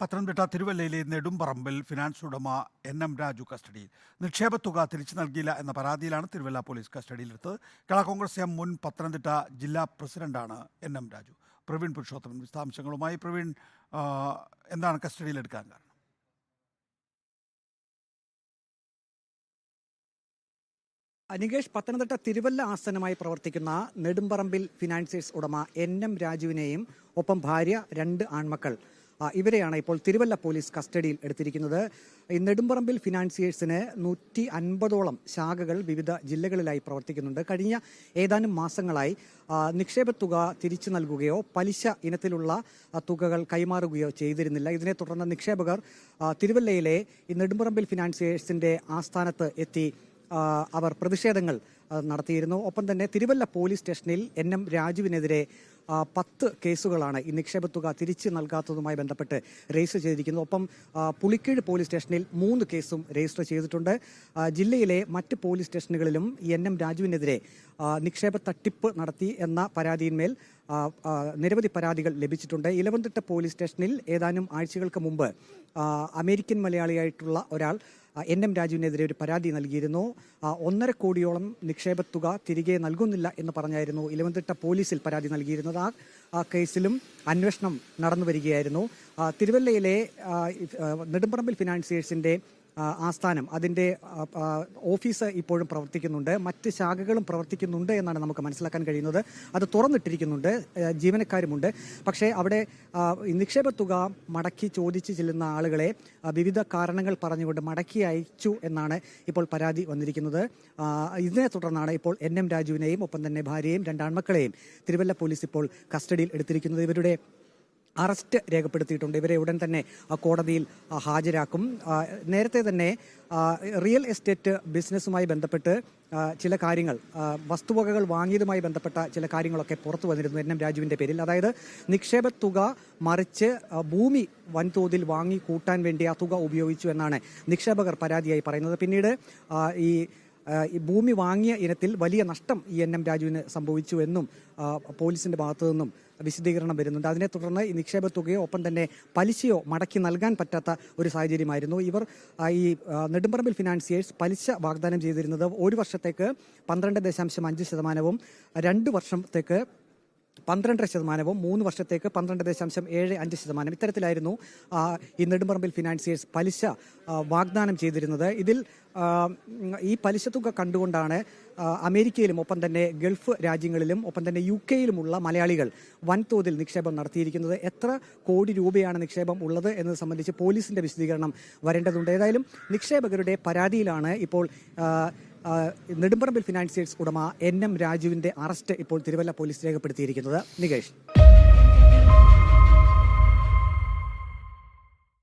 Pathanamthitta തിരുവല്ലയിലെ Nedumparambil finance ഉടമ എൻ.എം. രാജു കസ്റ്റഡിയിൽ. നിക്ഷേപത്തുക തിരിച്ചു നൽകിയില്ല എന്ന പരാതിയിലാണ് തിരുവല്ല പോലീസ് കസ്റ്റഡിയിലെടുത്തത്. കേരള കോൺഗ്രസ് എം മുൻ പത്തനംതിട്ട ജില്ലാ പ്രസിഡന്റാണ് എൻ.എം. രാജു. പ്രവീൺ പുരുഷോത്തമൻ വിശദാംശങ്ങളുമായി. പ്രവീൺ, എന്താണ് കസ്റ്റഡിയിലെടുക്കാൻ കാരണം? നികേഷ്, പത്തനംതിട്ട തിരുവല്ല ആസ്ഥാനമായി പ്രവർത്തിക്കുന്ന നെടുമ്പറമ്പിൽ ഫിനാൻസേഴ്സ് ഉടമ എൻ.എം. രാജുവിനെയും ഒപ്പം ഭാര്യ, 2 ആൺമക്കൾ ഇവരെയാണ് ഇപ്പോൾ തിരുവല്ല പോലീസ് കസ്റ്റഡിയിൽ എടുത്തിരിക്കുന്നത്. ഈ നെടുമ്പറമ്പിൽ ഫിനാൻസിയേഴ്സിന് 150ഓളം ശാഖകൾ വിവിധ ജില്ലകളിലായി പ്രവർത്തിക്കുന്നുണ്ട്. കഴിഞ്ഞ ഏതാനും മാസങ്ങളായി നിക്ഷേപത്തുക തിരിച്ചു നൽകുകയോ പലിശ ഇനത്തിലുള്ള തുകകൾ കൈമാറുകയോ ചെയ്തിരുന്നില്ല. ഇതിനെ തുടർന്ന് നിക്ഷേപകർ തിരുവല്ലയിലെ ഈ നെടുമ്പറമ്പിൽ ഫിനാൻസിയേഴ്സിന്റെ ആസ്ഥാനത്ത് എത്തി അവർ പ്രതിഷേധങ്ങൾ നടത്തിയിരുന്നു. ഒപ്പം തന്നെ തിരുവല്ല പോലീസ് സ്റ്റേഷനിൽ എൻ.എം. രാജുവിനെതിരെ 10 കേസുകളാണ് ഈ നിക്ഷേപത്തുക തിരിച്ചു നൽകാത്തതുമായി ബന്ധപ്പെട്ട് രജിസ്റ്റർ ചെയ്തിരിക്കുന്നത്. ഒപ്പം പുളിക്കീഴ് പോലീസ് സ്റ്റേഷനിൽ 3 കേസും രജിസ്റ്റർ ചെയ്തിട്ടുണ്ട്. ജില്ലയിലെ മറ്റ് പോലീസ് സ്റ്റേഷനുകളിലും എൻ.എം. രാജുവിനെതിരെ നിക്ഷേപ തട്ടിപ്പ് നടത്തി എന്ന പരാതിയിന്മേൽ നിരവധി പരാതികൾ ലഭിച്ചിട്ടുണ്ട്. ഇലവന്തിട്ട പോലീസ് സ്റ്റേഷനിൽ ഏതാനും ആഴ്ചകൾക്ക് മുമ്പ് അമേരിക്കൻ മലയാളിയായിട്ടുള്ള ഒരാൾ എൻ.എം. രാജുവിനെതിരെ ഒരു പരാതി നൽകിയിരുന്നു. 1.5 കോടിയോളം നിക്ഷേപത്തുക തിരികെ നൽകുന്നില്ല എന്ന് പറഞ്ഞായിരുന്നു ഇലവന്തിട്ട പോലീസിൽ പരാതി നൽകിയിരുന്നത്. ആ കേസിലും അന്വേഷണം നടന്നു വരികയായിരുന്നു. തിരുവല്ലയിലെ നെടുമ്പറമ്പിൽ ഫിനാൻസിയേഴ്സിന്റെ ആസ്ഥാനം, അതിൻ്റെ ഓഫീസ് ഇപ്പോഴും പ്രവർത്തിക്കുന്നുണ്ട്. മറ്റ് ശാഖകളും പ്രവർത്തിക്കുന്നുണ്ട് എന്നാണ് നമുക്ക് മനസ്സിലാക്കാൻ കഴിയുന്നത്. അത് തുറന്നിട്ടിരിക്കുന്നുണ്ട്, ജീവനക്കാരുമുണ്ട്. പക്ഷേ അവിടെ നിക്ഷേപത്തുക മടക്കി ചോദിച്ച് ചെല്ലുന്ന ആളുകളെ വിവിധ കാരണങ്ങൾ പറഞ്ഞുകൊണ്ട് മടക്കി അയച്ചു എന്നാണ് ഇപ്പോൾ പരാതി വന്നിരിക്കുന്നത്. ഇതിനെ തുടർന്നാണ് ഇപ്പോൾ എൻ.എം. രാജുവിനെയും ഒപ്പം തന്നെ ഭാര്യയെയും 2 ആൺമക്കളെയും തിരുവല്ല പോലീസ് ഇപ്പോൾ കസ്റ്റഡിയിൽ എടുത്തിരിക്കുന്നത്. ഇവരുടെ അറസ്റ്റ് രേഖപ്പെടുത്തിയിട്ടുണ്ട്. ഇവരെ ഉടൻ തന്നെ കോടതിയിൽ ഹാജരാക്കും. നേരത്തെ തന്നെ റിയൽ എസ്റ്റേറ്റ് ബിസിനസ്സുമായി ബന്ധപ്പെട്ട് ചില കാര്യങ്ങൾ, വസ്തുവകകൾ വാങ്ങിയതുമായി ബന്ധപ്പെട്ട ചില കാര്യങ്ങളൊക്കെ പുറത്തു വന്നിരുന്നു എൻ.എം. രാജുവിൻ്റെ പേരിൽ. അതായത് നിക്ഷേപത്തുക മറിച്ച് ഭൂമി വൻതോതിൽ വാങ്ങി കൂട്ടാൻ വേണ്ടി ആ തുക ഉപയോഗിച്ചു എന്നാണ് നിക്ഷേപകർ പരാതിയായി പറയുന്നത്. പിന്നീട് ഈ ഭൂമി വാങ്ങിയ ഇനത്തിൽ വലിയ നഷ്ടം ഈ എൻ.എം. രാജുവിന് സംഭവിച്ചു എന്നും പോലീസിന്റെ ഭാഗത്തു നിന്നും വിശദീകരണം വരുന്നുണ്ട്. അതിനെ തുടർന്ന് ഈ നിക്ഷേപത്തുകയോ ഒപ്പം തന്നെ പലിശയോ മടക്കി നൽകാൻ പറ്റാത്ത ഒരു സാഹചര്യമായിരുന്നു. ഇവർ ഈ നെടുമ്പറമ്പിൽ ഫിനാൻസിയേഴ്സ് പലിശ വാഗ്ദാനം ചെയ്തിരുന്നത് 1 വർഷത്തേക്ക് 12.5%, 2 വർഷത്തേക്ക് 12%, 3 വർഷത്തേക്ക് 12.75%. ഇത്തരത്തിലായിരുന്നു ഈ നെടുമ്പറമ്പിൽ ഫിനാൻസിയേഴ്സ് പലിശ വാഗ്ദാനം ചെയ്തിരുന്നത്. ഇതിൽ ഈ പലിശ തുക കണ്ടുകൊണ്ടാണ് അമേരിക്കയിലും ഒപ്പം തന്നെ ഗൾഫ് രാജ്യങ്ങളിലും ഒപ്പം തന്നെ UK-യിലുമുള്ള മലയാളികൾ വൻതോതിൽ നിക്ഷേപം നടത്തിയിരിക്കുന്നത്. എത്ര കോടി രൂപയാണ് നിക്ഷേപം ഉള്ളത് എന്നത് സംബന്ധിച്ച് പോലീസിന്റെ വിശദീകരണം വരേണ്ടതുണ്ട്. ഏതായാലും നിക്ഷേപകരുടെ പരാതിയിലാണ് ഇപ്പോൾ നെടുമ്പറമ്പിൽ ഫിനാൻസിയേഴ്സ് ഉടമ എൻ.എം. രാജുവിന്റെ അറസ്റ്റ് ഇപ്പോൾ തിരുവല്ല പോലീസ് രേഖപ്പെടുത്തിയിരിക്കുന്നത്. നികേഷ്.